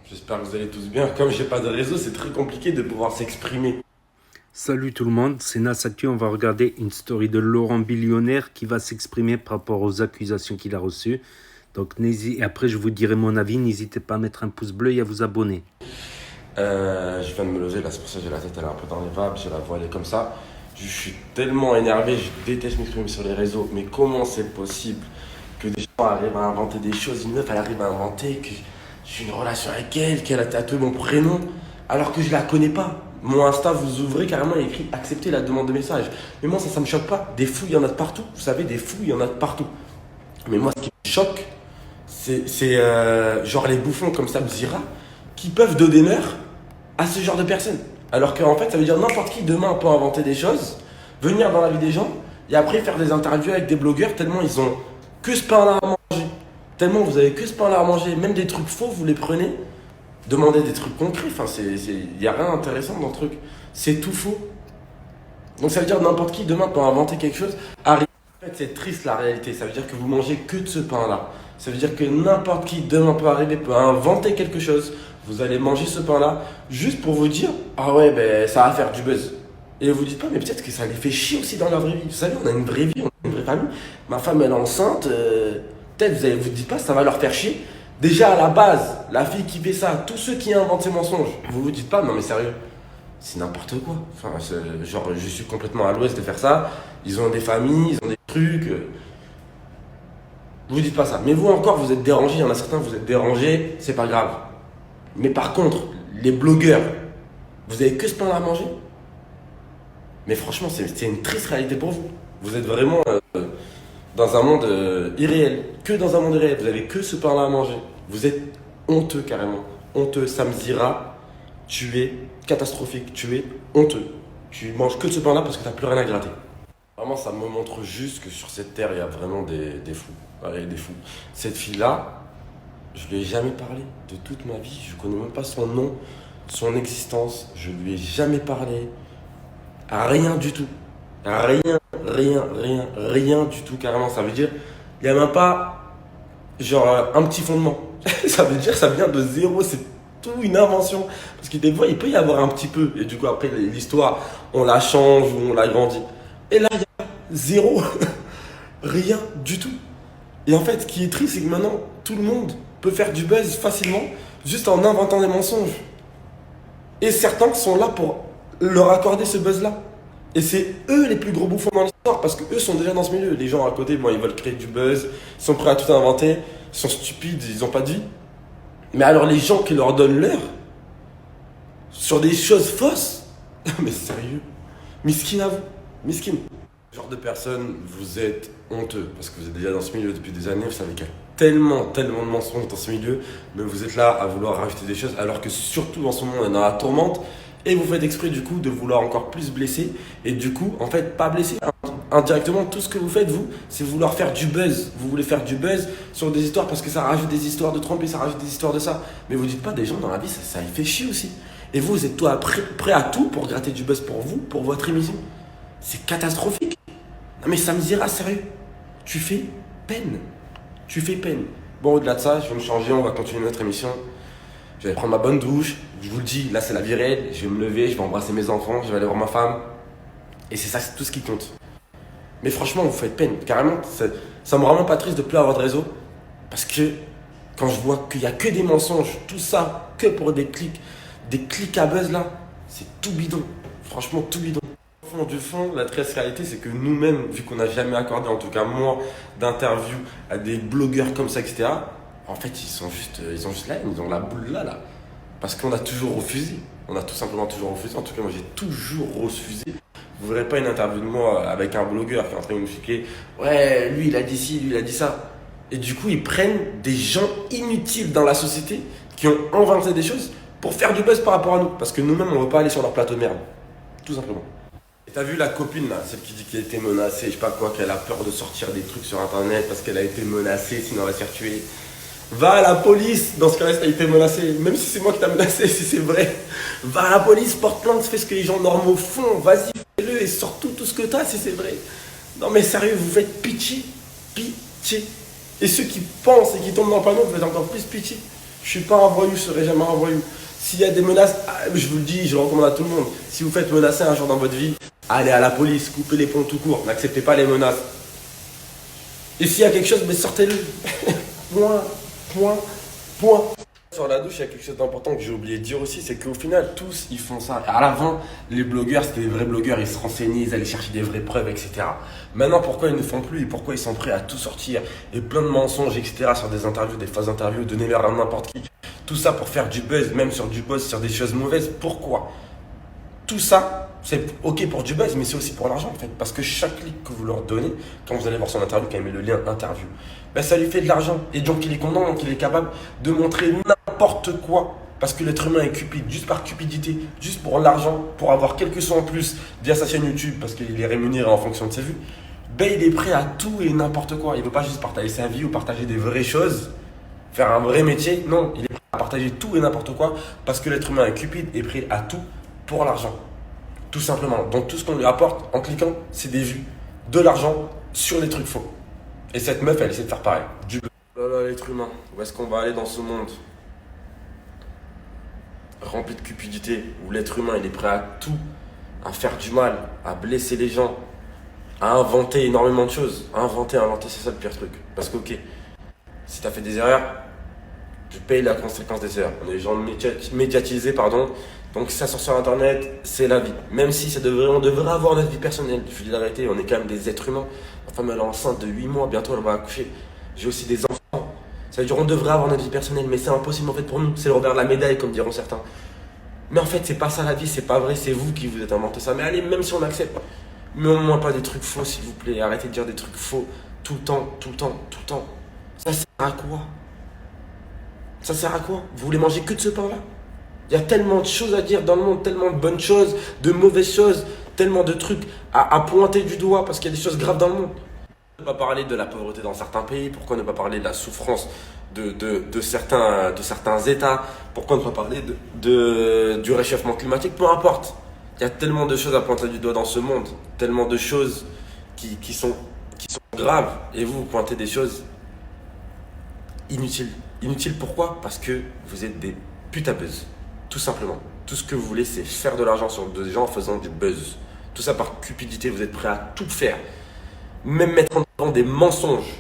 J'espère que vous allez tous bien. Comme j'ai pas de réseau, c'est très compliqué de pouvoir s'exprimer. Salut tout le monde, c'est Nasaki. On va regarder une story de Laurent Billionnaire qui va s'exprimer par rapport aux accusations qu'il a reçues. Donc, et après, je vous dirai mon avis. N'hésitez pas à mettre un pouce bleu et à vous abonner. Je viens de me lever, là, c'est pour ça que j'ai la tête, elle est un peu dans les vapes, j'ai la voix, elle est comme ça. Je suis tellement énervé, je déteste m'exprimer sur les réseaux. Mais comment c'est possible que des gens arrivent à inventer des choses? Une meuf, elle arrive à inventer que j'ai une relation avec elle, qu'elle a tatoué mon prénom, alors que je la connais pas. Mon Insta, vous ouvrez carrément, il y a écrit accepter la demande de message. Mais moi, ça me choque pas. Des fous, il y en a de partout. Vous savez, des fous, il y en a de partout. Mais moi, ce qui me choque, c'est genre les bouffons comme ça, Zira, qui peuvent donner l'heure à ce genre de personnes. Alors qu'en fait, ça veut dire n'importe qui demain peut inventer des choses, venir dans la vie des gens, et après faire des interviews avec des blogueurs, tellement ils ont que ce pain-là à manger. Tellement vous avez que ce pain-là à manger, même des trucs faux, vous les prenez, demandez des trucs concrets, enfin, il n'y a rien d'intéressant dans le truc. C'est tout faux. Donc ça veut dire n'importe qui demain peut inventer quelque chose. En fait, c'est triste la réalité. Ça veut dire que vous mangez que de ce pain-là. Ça veut dire que n'importe qui demain peut arriver, peut inventer quelque chose. Vous allez manger ce pain-là juste pour vous dire ah ouais, ben ça va faire du buzz. Et vous dites pas, mais peut-être que ça les fait chier aussi dans leur vraie vie. Vous savez, on a une vraie vie, on a une vraie famille. Ma femme, elle est enceinte. Peut-être vous dites pas, ça va leur faire chier. Déjà à la base, la fille qui fait ça, tous ceux qui inventent ces mensonges, vous dites pas, non mais sérieux. C'est n'importe quoi. Enfin, genre, je suis complètement à l'ouest de faire ça. Ils ont des familles, ils ont des trucs. Vous dites pas ça. Mais vous encore, vous êtes dérangés. Il y en a certains, vous êtes dérangés. C'est pas grave. Mais par contre, les blogueurs, vous avez que ce pain à manger. Mais franchement, c'est une triste réalité pour vous. Vous êtes vraiment dans un monde irréel. Que dans un monde irréel. Vous avez que ce pain-là à manger. Vous êtes honteux carrément. Honteux. Ça me dira. Tu es catastrophique, tu es honteux. Tu manges que de ce pain-là parce que tu n'as plus rien à gratter. Vraiment, ça me montre juste que sur cette terre, il y a vraiment des fous. Ouais, des fous. Cette fille-là, je lui ai jamais parlé de toute ma vie. Je connais même pas son nom, son existence. Je lui ai jamais parlé. Rien du tout. Rien du tout, carrément. Ça veut dire, il n'y a même pas, genre, un petit fondement. Ça veut dire, ça vient de zéro. C'est tout une invention. Parce que des fois, il peut y avoir un petit peu. Et du coup, après, l'histoire, on la change ou on la grandit. Et là, il y a zéro. Rien du tout. Et en fait, ce qui est triste, c'est que maintenant, tout le monde peut faire du buzz facilement juste en inventant des mensonges. Et certains sont là pour leur accorder ce buzz-là. Et c'est eux les plus gros bouffons dans l'histoire parce qu'eux sont déjà dans ce milieu. Les gens à côté, bon, ils veulent créer du buzz, ils sont prêts à tout inventer, ils sont stupides, ils n'ont pas de vie. Mais alors les gens qui leur donnent l'heure sur des choses fausses, mais sérieux, miskin à vous, miskin. Ce genre de personnes, vous êtes honteux parce que vous êtes déjà dans ce milieu depuis des années, vous savez qu'il y a tellement de mensonges dans ce milieu, mais vous êtes là à vouloir rajouter des choses alors que surtout en ce moment on est dans la tourmente et vous faites exprès du coup de vouloir encore plus blesser et du coup en fait pas blesser. Indirectement, tout ce que vous faites, vous, c'est vouloir faire du buzz. Vous voulez faire du buzz sur des histoires parce que ça rajoute des histoires de Trump et ça rajoute des histoires de ça. Mais vous dites pas, des gens dans la vie, ça les fait chier aussi. Et vous êtes prêt à tout pour gratter du buzz pour vous, pour votre émission. C'est catastrophique. Non mais ça me dira sérieux. Tu fais peine. Tu fais peine. Bon, au-delà de ça, je vais me changer, on va continuer notre émission. Je vais prendre ma bonne douche. Je vous le dis, là c'est la vie réelle. Je vais me lever, je vais embrasser mes enfants, je vais aller voir ma femme. Et c'est ça, c'est tout ce qui compte. Mais franchement, vous faites peine. Carrément, ça me rend vraiment pas triste de plus avoir de réseau. Parce que quand je vois qu'il n'y a que des mensonges, tout ça, que pour des clics à buzz là, c'est tout bidon. Franchement, tout bidon. Au fond du fond, la triste réalité, c'est que nous-mêmes, vu qu'on n'a jamais accordé, en tout cas moi, d'interview à des blogueurs comme ça, etc., en fait, ils ont juste la haine, ils ont la boule là. Parce qu'on a toujours refusé. On a tout simplement toujours refusé. En tout cas, moi, j'ai toujours refusé. Vous verrez pas une interview de moi avec un blogueur qui est en train de nous expliquer ouais, lui il a dit ci, lui il a dit ça. Et du coup, ils prennent des gens inutiles dans la société qui ont inventé des choses pour faire du buzz par rapport à nous. Parce que nous-mêmes, on veut pas aller sur leur plateau de merde. Tout simplement. Et t'as vu la copine là, celle qui dit qu'elle a été menacée, je sais pas quoi, qu'elle a peur de sortir des trucs sur internet parce qu'elle a été menacée, sinon elle va se faire tuer. Va à la police, dans ce cas-là, si t'as été menacé, même si c'est moi qui t'a menacé, si c'est vrai. Va à la police, porte plainte, fais ce que les gens normaux font, vas-y, fais-le et sors tout ce que t'as si c'est vrai. Non mais sérieux, vous faites pitié. Et ceux qui pensent et qui tombent dans le panneau, vous faites encore plus pitié. Je suis pas un voyou, je serai jamais un voyou. S'il y a des menaces, je vous le dis, je le recommande à tout le monde. Si vous faites menacer un jour dans votre vie, allez à la police, coupez les ponts tout court, n'acceptez pas les menaces. Et s'il y a quelque chose, mais sortez-le. Point. Sur la douche, il y a quelque chose d'important que j'ai oublié de dire aussi, c'est qu'au final, tous, ils font ça. À l'avant, les blogueurs, c'était des vrais blogueurs, ils se renseignaient, ils allaient chercher des vraies preuves, etc. Maintenant, pourquoi ils ne font plus et pourquoi ils sont prêts à tout sortir et plein de mensonges, etc. sur des interviews, des fausses interviews, donner l'air à n'importe qui. Tout ça pour faire du buzz, même sur du buzz, sur des choses mauvaises. Pourquoi? Tout ça, c'est ok pour du buzz, mais c'est aussi pour l'argent en fait. Parce que chaque clic que vous leur donnez, quand vous allez voir son interview, quand il met le lien interview, ben ça lui fait de l'argent. Et donc il est content, donc il est capable de montrer n'importe quoi. Parce que l'être humain est cupide, juste par cupidité, juste pour l'argent, pour avoir quelques sous en plus via sa chaîne YouTube, parce qu'il est rémunéré en fonction de ses vues, ben il est prêt à tout et n'importe quoi. Il ne veut pas juste partager sa vie ou partager des vraies choses, faire un vrai métier. Non, il est prêt à partager tout et n'importe quoi, parce que l'être humain est cupide et prêt à tout pour l'argent. Tout simplement. Donc tout ce qu'on lui apporte en cliquant, c'est des vues, de l'argent sur des trucs faux. Et cette meuf, elle essaie de faire pareil. Oh là là, l'être humain, où est-ce qu'on va aller dans ce monde rempli de cupidité, où l'être humain, il est prêt à tout, à faire du mal, à blesser les gens, à inventer énormément de choses. Inventer, c'est ça le pire truc. Parce que ok, si t'as fait des erreurs, tu payes la conséquence des erreurs. On est des gens médiatisés, pardon. Donc ça sort sur internet, c'est la vie. Même si on devrait avoir notre vie personnelle. Je vous dis la vérité, on est quand même des êtres humains. Ma femme elle est enceinte de 8 mois, bientôt elle va accoucher. J'ai aussi des enfants. Ça veut dire qu'on devrait avoir notre vie personnelle, mais c'est impossible en fait pour nous. C'est le revers de la médaille, comme diront certains. Mais en fait, c'est pas ça la vie, c'est pas vrai, c'est vous qui vous êtes inventé ça. Mais allez, même si on accepte, mais au moins pas des trucs faux, s'il vous plaît. Arrêtez de dire des trucs faux tout le temps. Ça sert à quoi? Ça sert à quoi? Vous voulez manger que de ce pain-là? Il y a tellement de choses à dire dans le monde, tellement de bonnes choses, de mauvaises choses, tellement de trucs à pointer du doigt parce qu'il y a des choses graves dans le monde. Pourquoi ne pas parler de la pauvreté dans certains pays? Pourquoi ne pas parler de la souffrance de certains États? Pourquoi ne pas parler du réchauffement climatique? Peu importe. Il y a tellement de choses à pointer du doigt dans ce monde, tellement de choses qui sont graves. Et vous pointez des choses inutiles. Inutiles pourquoi? Parce que vous êtes des putabuzz. Tout simplement. Tout ce que vous voulez, c'est faire de l'argent sur des gens en faisant du buzz. Tout ça par cupidité, vous êtes prêt à tout faire. Même mettre en avant des mensonges.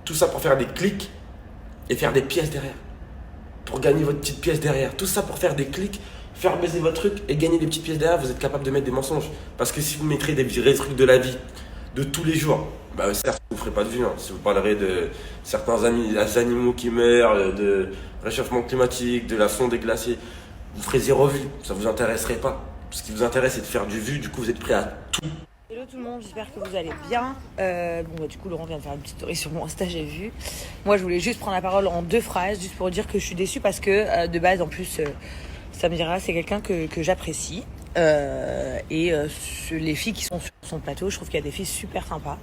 Tout ça pour faire des clics et faire des pièces derrière. Pour gagner votre petite pièce derrière. Tout ça pour faire des clics, faire baiser votre truc et gagner des petites pièces derrière. Vous êtes capable de mettre des mensonges. Parce que si vous mettrez des vrais trucs de la vie, de tous les jours, bah certes, vous ne ferez pas de vues. Hein. Si vous parlerez de certains animaux qui meurent, de réchauffement climatique, de la fonte des glaciers, vous ferez 0 vue, ça vous intéresserait pas. Ce qui vous intéresse, c'est de faire du vu, du coup vous êtes prêt à tout. Hello tout le monde, j'espère que vous allez bien. Du coup Laurent vient de faire une petite story sur mon Insta, j'ai vu. Moi je voulais juste prendre la parole en 2 phrases, juste pour dire que je suis déçue parce que de base en plus, Samira c'est quelqu'un que j'apprécie. Les filles qui sont sur son plateau, je trouve qu'il y a des filles super sympas.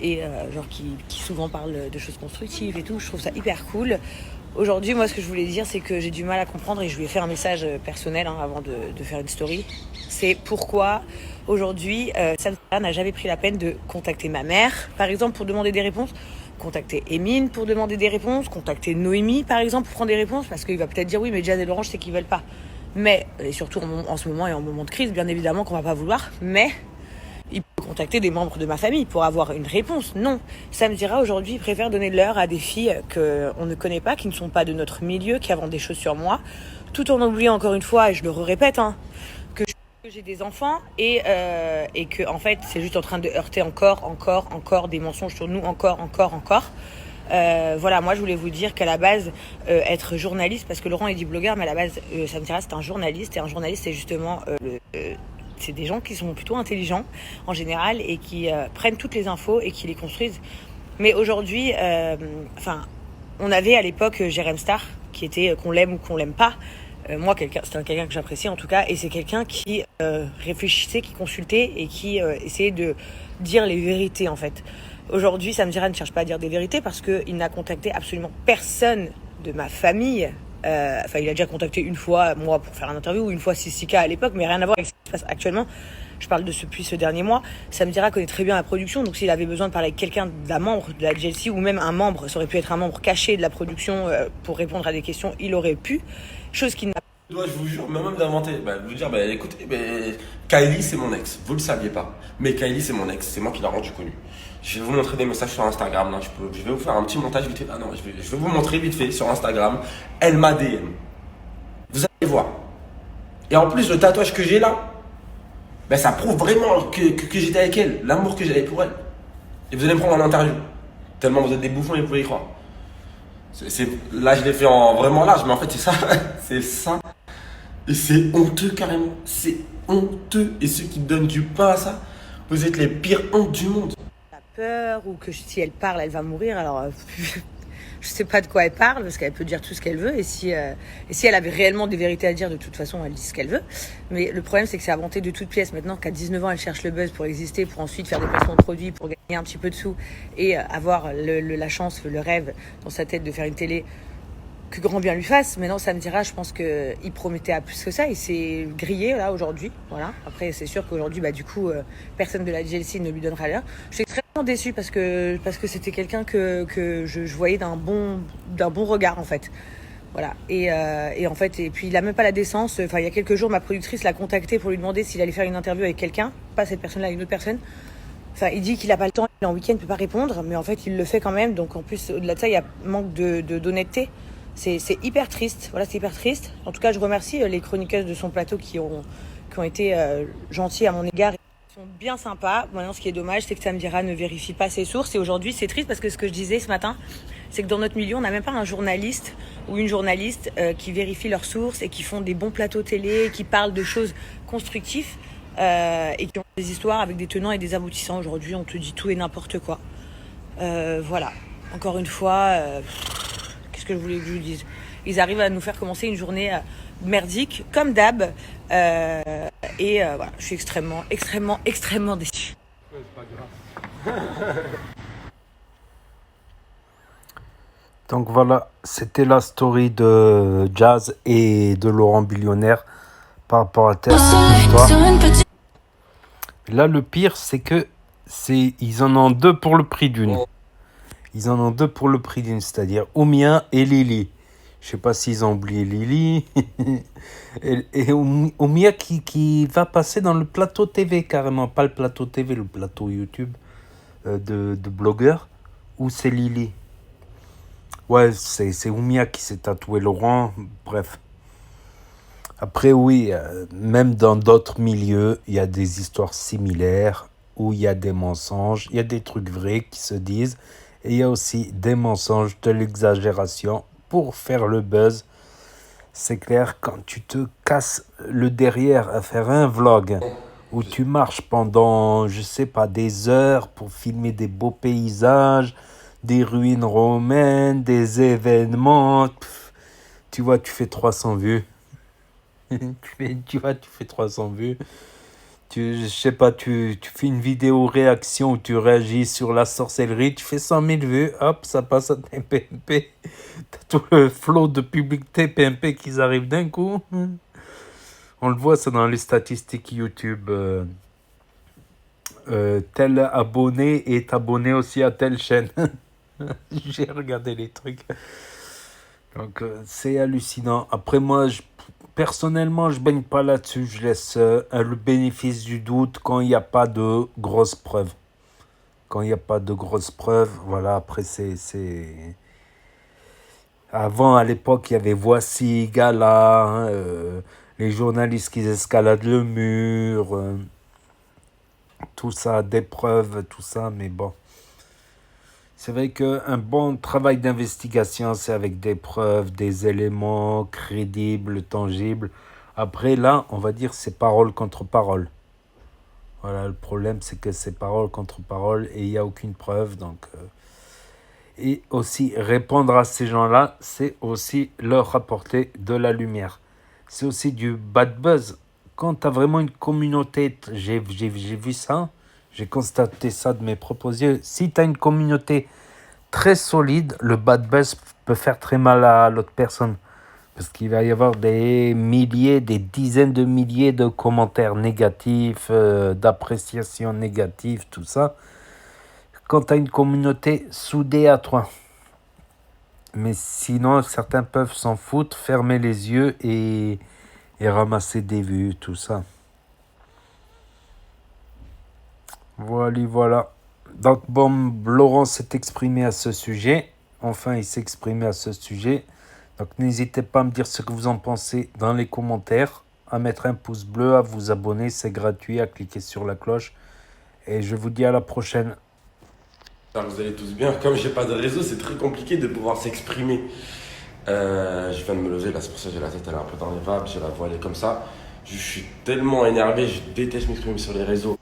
Et qui souvent parlent de choses constructives et tout, je trouve ça hyper cool. Aujourd'hui, moi, ce que je voulais dire, c'est que j'ai du mal à comprendre et je lui ai fait un message personnel avant de faire une story. C'est pourquoi, aujourd'hui, Samira n'a jamais pris la peine de contacter ma mère, par exemple, pour demander des réponses, contacter Emine pour demander des réponses, contacter Noémie, par exemple, pour prendre des réponses, parce qu'il va peut-être dire oui, mais Jazz et Laurent, je sais qu'ils veulent pas. Mais, et surtout en ce moment et en moment de crise, bien évidemment qu'on va pas vouloir, mais il peut contacter des membres de ma famille pour avoir une réponse. Non, Samira aujourd'hui il préfère donner l'heure à des filles qu'on ne connaît pas, qui ne sont pas de notre milieu, qui inventent des choses sur moi, tout en oubliant encore une fois, et je le répète, que j'ai des enfants et que en fait c'est juste en train de heurter encore des mensonges sur nous, encore. Voilà, moi je voulais vous dire qu'à la base, être journaliste, parce que Laurent il dit blogueur, mais à la base Samira c'est un journaliste, et un journaliste c'est justement c'est des gens qui sont plutôt intelligents en général et qui prennent toutes les infos et qui les construisent. Mais aujourd'hui, on avait à l'époque Jérém Star, qui était qu'on l'aime ou qu'on l'aime pas. Moi, c'est quelqu'un que j'apprécie en tout cas, et c'est quelqu'un qui réfléchissait, qui consultait et qui essayait de dire les vérités en fait. Aujourd'hui, Samira ne cherche pas à dire des vérités parce qu'il n'a contacté absolument personne de ma famille Enfin, il a déjà contacté une fois moi pour faire une interview, ou une fois Sissika à l'époque, mais rien à voir avec ce qui se passe actuellement. Je parle de depuis ce dernier mois. Sam Dira connaît très bien la production, donc s'il avait besoin de parler avec quelqu'un d'un membre de la GLC, ou même un membre, ça aurait pu être un membre caché de la production pour répondre à des questions, il aurait pu. Chose qu'il n'a pas. Moi, je vous jure, même d'inventer. De vous dire, écoutez, Kylie, c'est mon ex. Vous le saviez pas. Mais Kylie, c'est mon ex. C'est moi qui l'ai rendu connu. Je vais vous montrer des messages sur Instagram. Là. Je vais vous faire un petit montage vite fait. Ah non, je vais vous montrer vite fait sur Instagram. Elle m'a DM. Vous allez voir. Et en plus, le tatouage que j'ai là, ça prouve vraiment que j'étais avec elle. L'amour que j'avais pour elle. Et vous allez me prendre en interview. Tellement vous êtes des bouffons et vous pouvez y croire. Là, je l'ai fait en vraiment large, mais en fait, c'est ça. C'est ça. Et c'est honteux carrément. C'est honteux. Et ceux qui donnent du pain à ça, vous êtes les pires hontes du monde. Elle a peur, ou que si elle parle, elle va mourir. Alors, je sais pas de quoi elle parle, parce qu'elle peut dire tout ce qu'elle veut. Et si elle avait réellement des vérités à dire, de toute façon, elle dit ce qu'elle veut. Mais le problème, c'est que c'est inventé de toutes pièces. Maintenant qu'à 19 ans, elle cherche le buzz pour exister, pour ensuite faire des placements de produits, pour gagner un petit peu de sous et avoir la chance, le rêve dans sa tête de faire une télé. Que grand bien lui fasse. Maintenant, Sam Dira, je pense qu'il promettait à plus que ça. Il s'est grillé là aujourd'hui. Voilà. Après, c'est sûr qu'aujourd'hui, du coup, personne de la GLC ne lui donnera l'heure. Je suis extrêmement déçue parce que c'était quelqu'un que je voyais d'un bon regard en fait. Voilà. Et en fait, et puis il a même pas la décence. Enfin, il y a quelques jours, ma productrice l'a contacté pour lui demander s'il allait faire une interview avec quelqu'un, pas cette personne-là, une autre personne. Enfin, il dit qu'il n'a pas le temps, il est en week-end, il ne peut pas répondre, mais en fait, il le fait quand même. Donc, en plus, au-delà de ça, il y a manque d'honnêteté. C'est hyper triste. Voilà, c'est hyper triste. En tout cas, je remercie les chroniqueuses de son plateau qui ont été gentilles à mon égard. Ils sont bien sympas. Maintenant, ce qui est dommage, c'est que Sam Dira ne vérifie pas ses sources. Et aujourd'hui, c'est triste parce que ce que je disais ce matin, c'est que dans notre milieu, on n'a même pas un journaliste ou une journaliste qui vérifie leurs sources et qui font des bons plateaux télé, qui parlent de choses constructives et qui ont des histoires avec des tenants et des aboutissants. Aujourd'hui, on te dit tout et n'importe quoi. Voilà. Encore une fois... Qu'est-ce que je voulais que je vous dise ? Ils arrivent à nous faire commencer une journée merdique, comme d'hab. Et voilà, je suis extrêmement, extrêmement, extrêmement déçue. Donc voilà, c'était la story de Jazz et de Laurent Billionnaire par rapport à cette histoire. Là, le pire, c'est que ils en ont deux pour le prix d'une. Ils en ont deux pour le prix d'une, c'est-à-dire Oumia et Lily. Je sais pas s'ils ont oublié Lily. et Oumia qui va passer dans le plateau TV carrément. Pas le plateau TV, le plateau YouTube de blogueurs. Ou c'est Lily. Ouais, c'est Oumia qui s'est tatoué Laurent. Bref. Après, oui, même dans d'autres milieux, il y a des histoires similaires où il y a des mensonges. Il y a des trucs vrais qui se disent. Et il y a aussi des mensonges, de l'exagération pour faire le buzz. C'est clair, quand tu te casses le derrière à faire un vlog où tu marches pendant, je sais pas, des heures pour filmer des beaux paysages, des ruines romaines, des événements, tu vois, tu fais 300 vues. tu fais 300 vues. Je sais pas, tu fais une vidéo réaction où tu réagis sur la sorcellerie, tu fais 100 000 vues, hop, ça passe à TPMP. T'as tout le flot de public TPMP qui arrive d'un coup. On le voit, ça dans les statistiques YouTube. Tel abonné est abonné aussi à telle chaîne. J'ai regardé les trucs. Donc, c'est hallucinant. Après, moi, personnellement, je baigne pas là-dessus. Je laisse le bénéfice du doute quand il n'y a pas de grosses preuves. Quand il n'y a pas de grosses preuves, voilà, après, c'est... Avant, à l'époque, il y avait Voici, Gala, les journalistes qui escaladent le mur, tout ça, des preuves, tout ça, mais bon. C'est vrai qu'un bon travail d'investigation, c'est avec des preuves, des éléments crédibles, tangibles. Après, là, on va dire c'est parole contre parole. Voilà, le problème, c'est que c'est parole contre parole et il n'y a aucune preuve. Donc, et aussi, répondre à ces gens-là, c'est aussi leur apporter de la lumière. C'est aussi du bad buzz. Quand tu as vraiment une communauté, j'ai vu ça, j'ai constaté ça de mes propres yeux. Si tu as une communauté très solide, le bad buzz peut faire très mal à l'autre personne. Parce qu'il va y avoir des milliers, des dizaines de milliers de commentaires négatifs, d'appréciations négatives, tout ça. Quand tu as une communauté soudée à toi. Mais sinon, certains peuvent s'en foutre, fermer les yeux et ramasser des vues, tout ça. Voilà. Donc, bon, Laurent s'est exprimé à ce sujet. Enfin, il s'est exprimé à ce sujet. Donc, n'hésitez pas à me dire ce que vous en pensez dans les commentaires, à mettre un pouce bleu, à vous abonner, c'est gratuit, à cliquer sur la cloche. Et je vous dis à la prochaine. Vous allez tous bien. Comme j'ai pas de réseau, c'est très compliqué de pouvoir s'exprimer. Je viens de me lever, là, c'est pour ça que j'ai la tête elle est un peu dans les vapes, j'ai la voix elle est comme ça. Je suis tellement énervé, je déteste m'exprimer sur les réseaux.